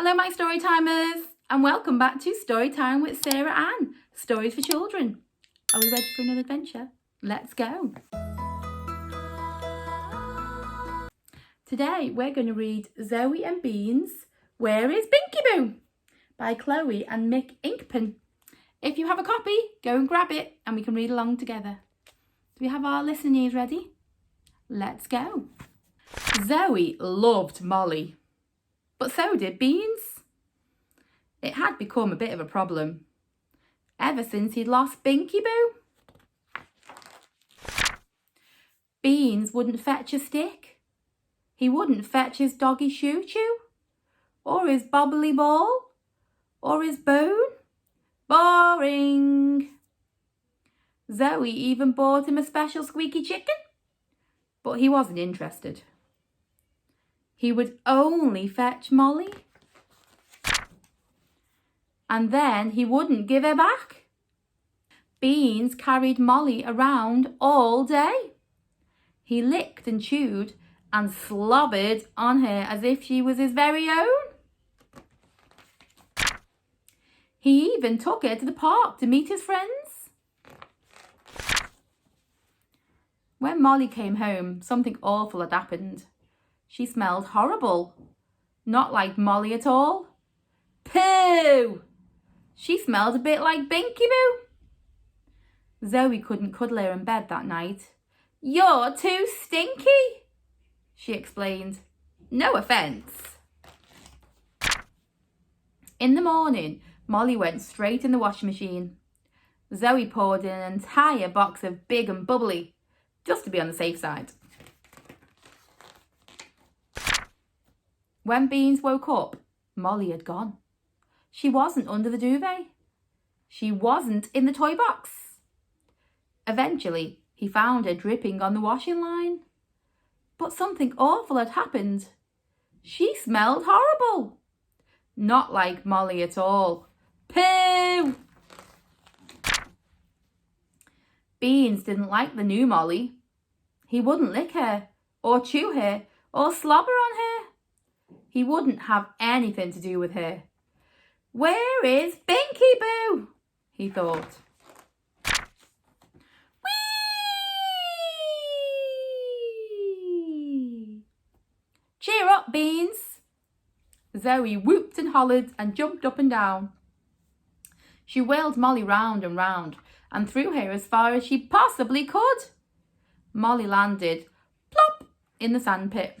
Hello my Storytimers and welcome back to Storytime with Sarah Ann, Stories for Children. Are we ready for another adventure? Let's go. Today we're going to read Zoe and Beans, Where is Binky Boo? By Chloe and Mick Inkpen. If you have a copy, go and grab it and we can read along together. Do we have our listening ears ready? Let's go. Zoe loved Molly, but so did Beans. It had become a bit of a problem ever since he'd lost Binky Boo. Beans wouldn't fetch a stick. He wouldn't fetch his doggy choo-choo, or his bobbly ball, or his bone. Boring. Zoe even bought him a special squeaky chicken, but he wasn't interested. He would only fetch Molly. And then he wouldn't give her back. Beans carried Molly around all day. He licked and chewed and slobbered on her as if she was his very own. He even took her to the park to meet his friends. When Molly came home, something awful had happened. She smelled horrible. Not like Molly at all. Pooh! She smelled a bit like Binky Boo. Zoe couldn't cuddle her in bed that night. "You're too stinky," she explained. No offence. In the morning, Molly went straight in the washing machine. Zoe poured in an entire box of Big and Bubbly, just to be on the safe side. When Beans woke up, Molly had gone. She wasn't under the duvet. She wasn't in the toy box. Eventually, he found her dripping on the washing line. But something awful had happened. She smelled horrible. Not like Molly at all. Pooh! Beans didn't like the new Molly. He wouldn't lick her, or chew her, or slobber on her. He wouldn't have anything to do with her. "Where is Binky Boo?" he thought. Whee! "Cheer up, Beans." Zoe whooped and hollered and jumped up and down. She whirled Molly round and round and threw her as far as she possibly could. Molly landed plop in the sandpit.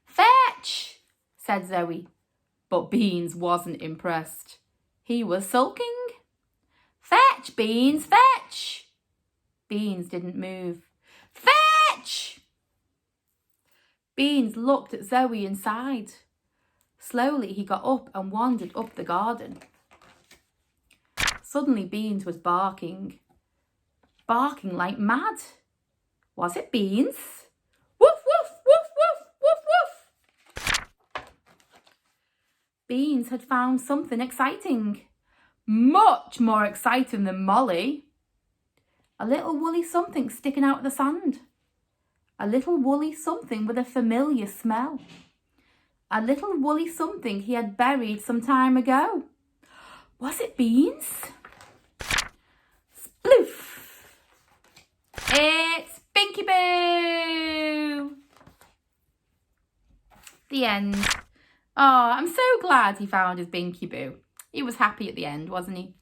"Fetch," said Zoe. But Beans wasn't impressed. He was sulking. "Fetch, Beans, fetch." Beans didn't move. "Fetch!" Beans looked at Zoe and sighed. Slowly he got up and wandered up the garden. Suddenly Beans was barking. Barking like mad. Was it Beans? Woof, woof, woof, woof, woof, woof. Beans had found something exciting. Much more exciting than Molly. A little woolly something sticking out of the sand. A little woolly something with a familiar smell. A little woolly something he had buried some time ago. Was it Beans? Sploof! It's Binky Boo! The end. Oh, I'm so glad he found his Binky Boo. He was happy at the end, wasn't he?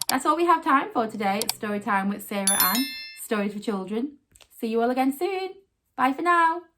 That's all we have time for today at Storytime with Sarah Ann, Stories for Children. See you all again soon. Bye for now.